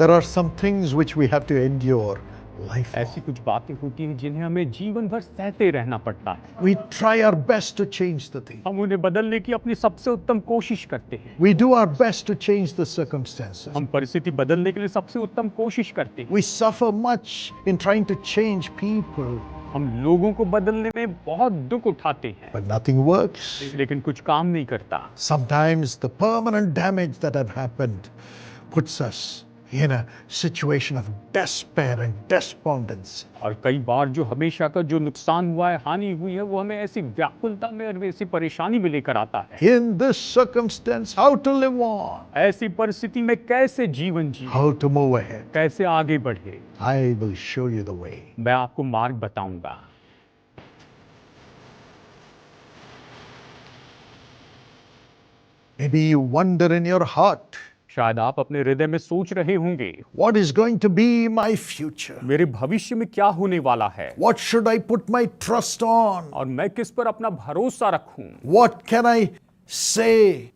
There are some things which we have to endure life. ऐसी कुछ बातें होती हैं जिन्हें हमें जीवन भर सहते रहना पड़ता है। We try our best to change the thing. हम उन्हें बदलने की अपनी सबसे उत्तम कोशिश करते हैं। We do our best to change the circumstances. हम परिस्थिति बदलने के लिए सबसे उत्तम कोशिश करते हैं। We suffer much in trying to change people, हम लोगों को बदलने में बहुत दुख उठाते हैं, but nothing works. लेकिन कुछ काम नहीं करता। Sometimes the permanent damage that have happened puts us in a situation of despair and despondency. और कई बार जो हमेशा का जो नुकसान हुआ है, हानि हुई है, वो हमें ऐसी व्याकुलता में और ऐसी परेशानी में लेकर आता है। In this circumstance, how to live on, ऐसी परिस्थिति में कैसे जीवन जिए, how to move ahead. कैसे आगे बढ़े, I will show you the way. मैं आपको मार्ग बताऊंगा। Maybe you wonder in your heart, शायद आप अपने हृदय में सोच रहे होंगे, what is going to be my future? मेरे भविष्य में क्या होने वाला है What should I put my trust on? और मैं किस पर अपना भरोसा रखूं। What can I say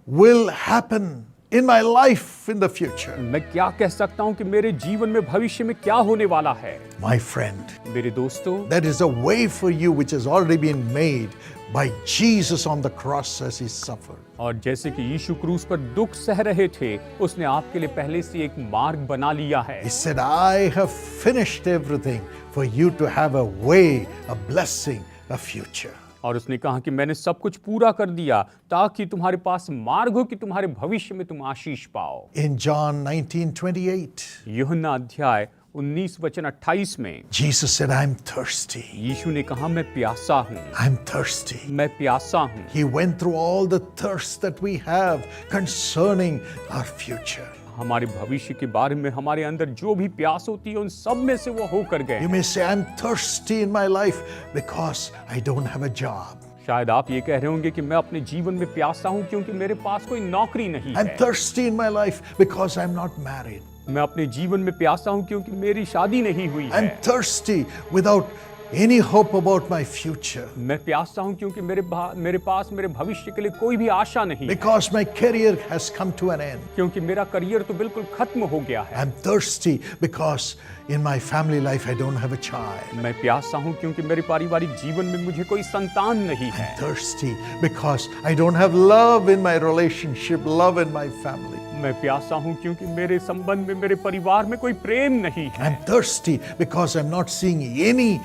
will happen in my life in the future? मैं क्या कह सकता हूं कि मेरे जीवन में भविष्य में क्या होने वाला है। My friend, मेरे दोस्तों, there is a way for you which has already been made by Jesus on the cross as he suffered. और जैसे कि यीशु क्रूस पर दुख सह रहे थे, उसने आपके लिए पहले से एक मार्ग बना लिया है। He said, I have finished everything for you to have a way, a blessing, a future. और उसने कहा कि मैंने सब कुछ पूरा कर दिया ताकि तुम्हारे पास मार्ग हो कि तुम्हारे भविष्य में तुम आशीष पाओ। In John 19:28, यूहन्ना अध्याय 19:28 में Jesus said, I'm thirsty. यीशु ने कहा, मैं प्यासा हूँ, I'm thirsty. मैं प्यासा हूँ। He went through all the thirst that we have concerning our future. हमारे भविष्य के बारे में हमारे अंदर जो भी प्यास होती है, उन सब में से वो होकर गए। You may say, I'm thirsty in my life because I don't have a job. शायद आप ये कह रहे होंगे कि मैं अपने जीवन में प्यासा हूँ क्योंकि मेरे पास कोई नौकरी नहीं I'm है। thirsty in my life because I'm not married. मैं अपने जीवन में प्यासा हूँ क्योंकि मेरी शादी नहीं हुई I'm है। thirsty without any hope about my future. मैं प्यासा हूँ क्योंकि मेरे पास मेरे भविष्य के लिए कोई भी आशा नहीं है, Because my career has come to an end. क्योंकि मेरा करियर तो बिल्कुल खत्म हो गया है। I'm thirsty because in my family life I don't have a child. मैं प्यासा हूँ क्योंकि मेरे पारिवारिक जीवन में मुझे कोई संतान नहीं है। Thirsty because I don't have love in my relationship, love in my family. मैं प्यासा हूँ क्योंकि मेरे संबंध में, मेरे परिवार में कोई प्रेम नहीं है। I'm thirsty because I'm not seeing any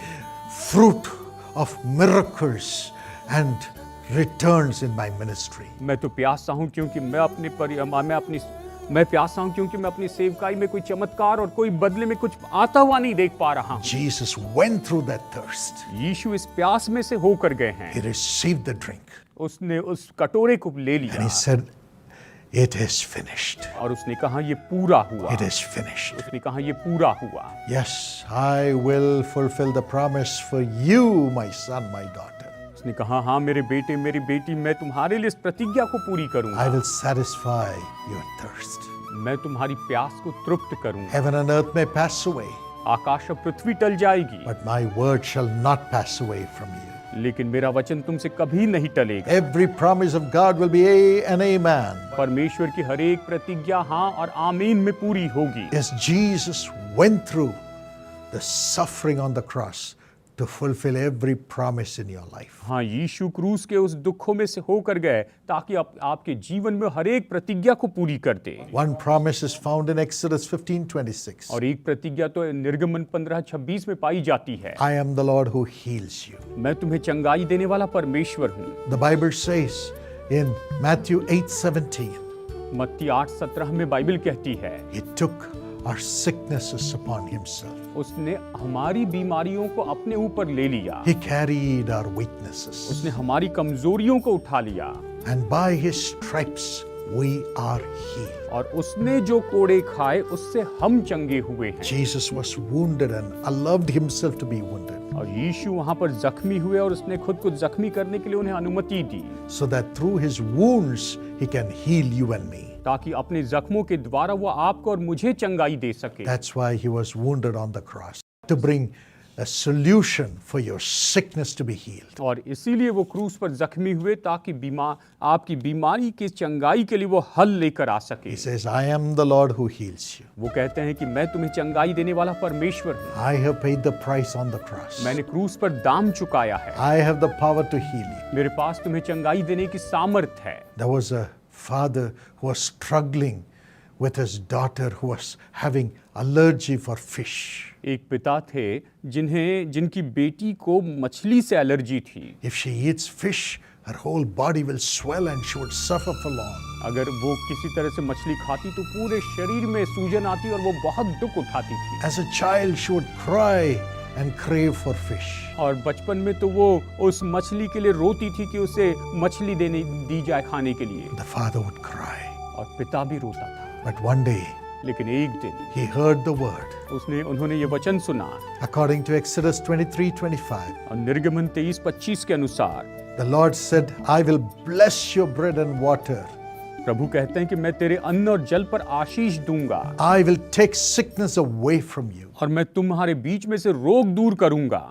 fruit of miracles and returns in my ministry. मैं तो प्यासा हूँ क्योंकि मैं प्यासा हूँ क्योंकि मैं अपनी सेवकाई में कोई चमत्कार और कोई बदले में कुछ आता हुआ नहीं देख पा रहा हूँ। Jesus went through that thirst. यीशु इस प्यास में से होकर गए हैं। He received the drink उसने उस कटोरे को ले and लिया he said, it is finished. और उसने कहा ये पूरा हुआ। It is finished. उसने कहा ये पूरा हुआ। Yes, I will fulfill the promise for you, my son, my daughter. उसने कहा, हाँ मेरे बेटे, मेरी बेटी, मैं तुम्हारे लिए इस प्रतिज्ञा को पूरी करूंगा। I will satisfy your thirst. मैं तुम्हारी प्यास को तृप्त करूंगा। Heaven and earth may pass away, आकाश और पृथ्वी टल जाएगी, but my word shall not pass away from you. लेकिन मेरा वचन तुमसे कभी नहीं टलेगा। Every promise of God will be yea and amen. परमेश्वर की हर एक प्रतिज्ञा हाँ और आमीन में पूरी होगी। Yes, Jesus went through the suffering on the cross to fulfill every promise in your life. हाँ, यीशु क्रूस के उस दुखों में से होकर गए ताकि आपके जीवन में हर एक प्रतिज्ञा को पूरी कर दे। One promise is found in Exodus 15:26. और एक प्रतिज्ञा तो निर्गमन 15:26 में पाई जाती है। I am the Lord who heals you. मैं तुम्हें चंगाई देने वाला परमेश्वर हूँ। The Bible says in Matthew 8:17, मत्ती 8:17 में बाइबल कहती है, He took our sicknesses upon himself. उसने हमारी बीमारियों को अपने ऊपर ले लिया। He carried our weaknesses. उसने हमारी कमजोरियों को उठा लिया। And by his stripes we are healed. और उसने जो कोड़े खाए उससे हम चंगे हुए हैं। Jesus was wounded and allowed himself to be wounded, और यीशु वहां पर जख्मी हुए और उसने खुद को जख्मी करने के लिए उन्हें अनुमति दी, so that through his wounds he can heal you and me. ताकि अपने जख्मों के द्वारा वो आपको और मुझे चंगाई दे सके। That's why he was wounded on the cross, to bring a solution for your sickness to be healed. और इसीलिए वो क्रूस पर जख्मी हुए ताकि आपकी बीमारी की चंगाई के लिए वो हल लेकर आ सके। He says, I am the Lord who heals you. वो कहते हैं कि मैं तुम्हें चंगाई देने वाला परमेश्वर हूँ। I have paid the price on the cross. मैंने क्रूस पर दाम चुकाया है। I have the power to heal you. मेरे पास तुम्हें चंगाई देने की सामर्थ है। There was a father who was struggling with his daughter who was having allergy for fish. एक पिता थे जिनकी बेटी को मछली से एलर्जी थी। If she eats fish, her whole body will swell and she would suffer for long. अगर वो किसी तरह से मछली खाती तो पूरे शरीर में सूजन आती और वो बहुत दुख उठाती थी। As a child, she would cry and crave for fish. और बचपन में तो वो उस मछली के लिए रोती थी कि उसे मछली दी जाए खाने के लिए। The father would cry. और पिता भी रोता था। But one day, लेकिन एक दिन he heard the word. उन्होंने ये वचन सुना। According to Exodus 23:25, और निर्गमन 23:25 के अनुसार the Lord said, I will bless your bread and water. प्रभु कहते हैं कि मैं तेरे अन्न और जल पर आशीष दूंगा। I will take sickness away from you. और मैं तुम्हारे बीच में से रोग दूर करूंगा।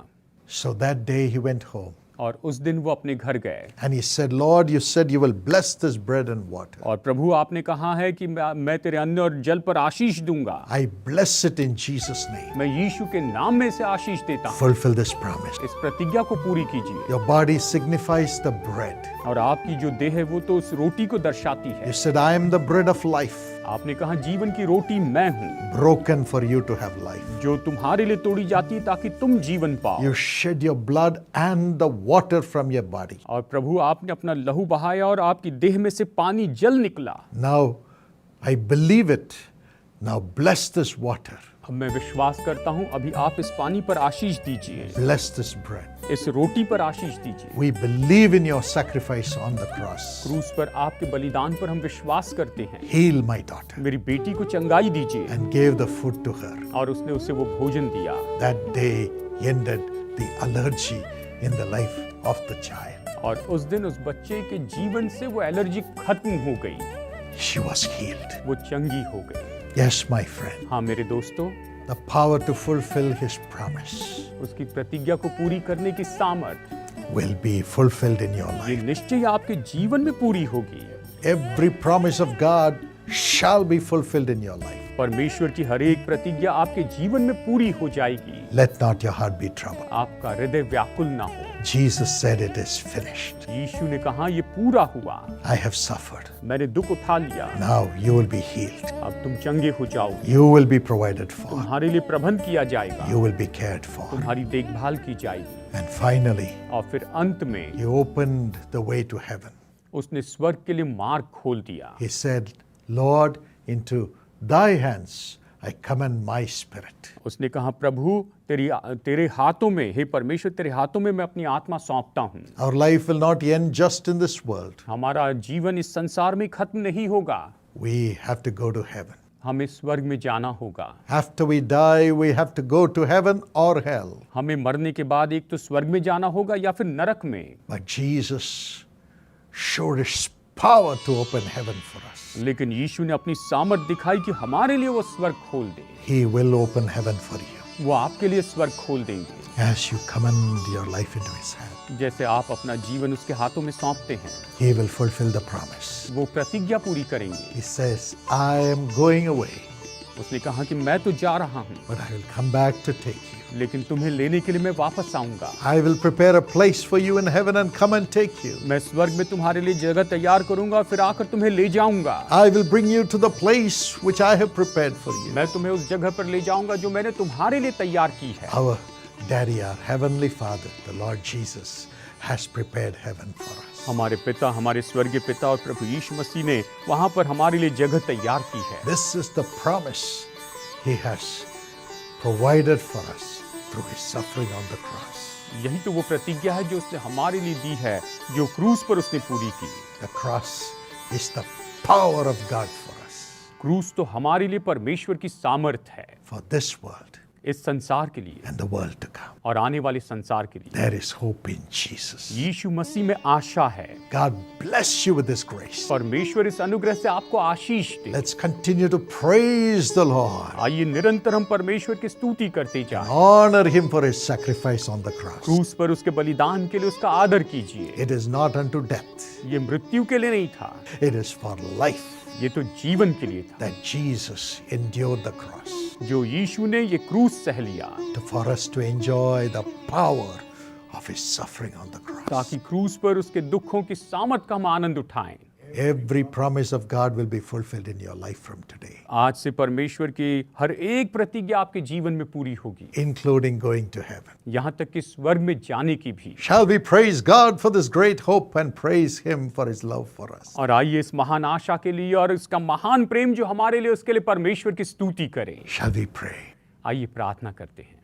So that day he went home. और उस दिन वो अपने घर गए। And he said, Lord, you said you will bless this bread and water. और प्रभु आपने कहा है कि मैं तेरे अन्न और जल पर आशीष दूंगा। I bless it in Jesus' name. मैं यीशु के नाम में से आशीष देता हूँ। Fulfill this promise. इस प्रतिज्ञा को पूरी कीजिए। Your body signifies the bread. और आपकी जो देह है वो तो उस रोटी को दर्शाती है। You said, I am the bread of life. आपने कहा जीवन की रोटी मैं हूँ। Broken for you to have life. जो तुम्हारे लिए तोड़ी जाती है ताकि तुम जीवन पाओ। You shed your blood and the water from your body. और प्रभु आपने अपना लहू बहाया और आपकी देह में से पानी जल निकला। Now I believe it. Now bless this water. अब मैं विश्वास करता हूँ अभी आप इस पानी पर आशीष दीजिए। Bless this bread. इस रोटी पर आशीष दीजिए। We believe in your sacrifice on the cross. क्रूस पर आपके बलिदान पर हम विश्वास करते हैं। Heal my daughter. मेरी बेटी को चंगाई दीजिए। And gave the food to her. और उसने उसे वो भोजन दिया। That day ended the allergy in the life of the child. और उस दिन उस बच्चे के जीवन से वो एलर्जी खत्म हो गई। She was healed. वो चंगी हो गई। Yes, my friend. हाँ मेरे दोस्तों, The power to fulfill his promise उसकी प्रतिज्ञा को पूरी करने की सामर्थ will be fulfilled in your ये life. निश्चय आपके जीवन में पूरी होगी। Every promise of God shall be fulfilled in your life. परमेश्वर की हर एक प्रतिज्ञा आपके जीवन में पूरी हो जाएगी। Let not your heart be troubled. आपका हृदय व्याकुल ना हो। Jesus said it is finished. यीशु ने कहा ये पूरा हुआ। I have suffered. मैंने दुख उठा लिया। Now you will be healed. अब तुम चंगे हो जाओगे। You will be provided for. तुम्हारे लिए प्रबंध किया जाएगा। You will be cared for. तुम्हारी देखभाल की जाएगी। And finally, और फिर अंत में he opened the way to heaven. उसने स्वर्ग के लिए मार्ग खोल दिया। He said, Lord, into thy hands I commend my spirit. उसने कहा प्रभु तेरे हाथों में, हे परमेश्वर तेरे हाथों में मैं अपनी आत्मा सौंपता हूँ। Our life will not end just in this world. हमारा जीवन इस संसार में खत्म नहीं होगा। We have to go to heaven. हमें स्वर्ग में जाना होगा। After we die, we have to go to heaven or hell. हमें मरने के बाद एक तो स्वर्ग में जाना होगा या फिर नरक में। But Jesus showed his power to open heaven for us. लेकिन यीशु ने अपनी सामर्थ दिखाई कि हमारे लिए वो स्वर्ग खोल दे। He will open heaven for you. वो आपके लिए स्वर्ग खोल देंगे। As you commend your life into his hand, जैसे आप अपना जीवन उसके हाथों में सौंपते हैं, he will fulfill the promise. वो प्रतिज्ञा पूरी करेंगे। He says, I am going away, उसने कहा कि मैं तो जा रहा हूँ, but I will come back to take you. लेकिन तुम्हें लेने के लिए मैं वापस आऊंगा। I will prepare a place for you in heaven and come and take you. मैं स्वर्ग में तुम्हारे लिए जगह तैयार करूंगा, फिर आकर तुम्हें ले जाऊंगा। I will bring you to the place which I have prepared for you. मैं तुम्हें उस जगह पर ले जाऊंगा जो मैंने तुम्हारे लिए तैयार की है। Our Daddy, our Heavenly Father, the Lord Jesus, has prepared heaven for us. हमारे पिता, हमारे स्वर्गीय पिता और प्रभु यीशु मसीह ने वहां पर हमारे लिए जगह तैयार की है। This is the promise He has provided for us through His suffering on the cross. यही तो वो प्रतिज्ञा है जो उसने हमारे लिए दी है, जो क्रूस पर उसने पूरी की। The cross is the power of God for us, क्रूस तो हमारे लिए परमेश्वर की सामर्थ है, for this world. इस संसार के लिए and the world to come. और आने वाले संसार के लिए। There is hope in Jesus. यीशु मसीह में आशा है। God bless you with this grace. परमेश्वर इस अनुग्रह से आपको आशीष दे। Let's continue to praise the Lord. आइए निरंतर हम परमेश्वर की स्तुति करते जाएं। Honor him for his sacrifice on the cross. क्रूस पर उसके बलिदान के लिए उसका आदर कीजिए। It is not unto death. ये मृत्यु के लिए नहीं था, It is for life ये तो जीवन के लिए था, that Jesus endured the cross. जो यीशु ने ये क्रूस सह लिया For us to enjoy the power of his suffering on the cross. ताकि क्रूस पर उसके दुखों की सामत का हम आनंद उठाएं। Every promise of God will be fulfilled in your life from today, आज से परमेश्वर की हर एक प्रतिज्ञा आपके जीवन में पूरी होगी, including going to heaven. यहाँ तक कि स्वर्ग में जाने की भी। Shall we praise God for this great hope and praise him for his love for us? और आइए इस महान आशा के लिए और इसका महान प्रेम जो हमारे लिए, उसके लिए परमेश्वर की स्तुति करें। Shall we pray? आइए प्रार्थना करते हैं।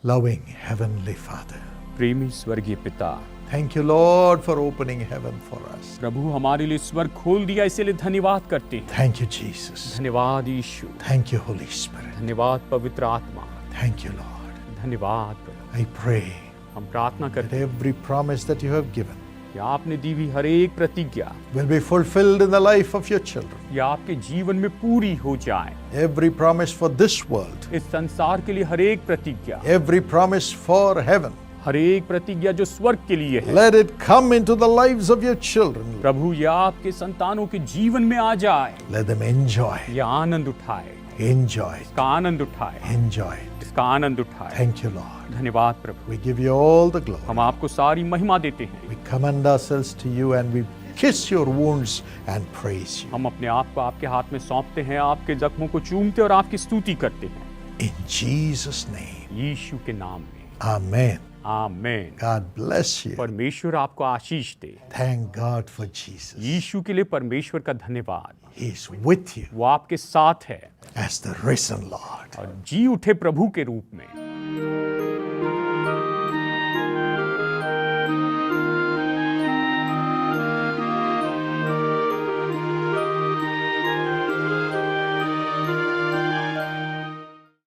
Loving Heavenly Father, प्रेमी स्वर्गीय पिता, thank you, Lord, for opening heaven for us. प्रभु हमारे लिए स्वर्ग खोल दिया, इसलिए धन्यवाद करते हैं। Thank you, Jesus. धन्यवाद यीशु, Thank you, Holy Spirit. धन्यवाद पवित्र आत्मा, Thank you, Lord. धन्यवाद प्रभु। I pray हम प्रार्थना that करते हैं every promise that you have given कि आपने दी हुई हर एक प्रतिज्ञा will be fulfilled in the life of your children. ये आपके जीवन में पूरी हो जाए। Every promise for this world, इस संसार के लिए हर एक प्रतिज्ञा, every promise for heaven, हर एक प्रतिज्ञा जो स्वर्ग के लिए है, let it come into the lives of your children. प्रभु ये आपके संतानों के जीवन में आ जाए। Let them enjoy, ये आनंद उठाए, enjoy, इसका आनंद उठाए, enjoy. इसका आनंद उठाए। Thank you, Lord. धन्यवाद प्रभु, We give you all the glory. हम आपको सारी महिमा देते हैं। We commend ourselves to you and we kiss your wounds and praise you. हम अपने आप को आपके हाथ में सौंपते हैं, आपके जख्मों को चूमते और आपकी स्तुति करते हैं। In Jesus' name, यीशु के नाम में amen. Amen. God bless you. परमेश्वर आपको आशीष दे। Thank God for Jesus. यीशु के लिए परमेश्वर का धन्यवाद। He is with you वो आपके साथ है as the risen Lord. और जी उठे प्रभु के रूप में।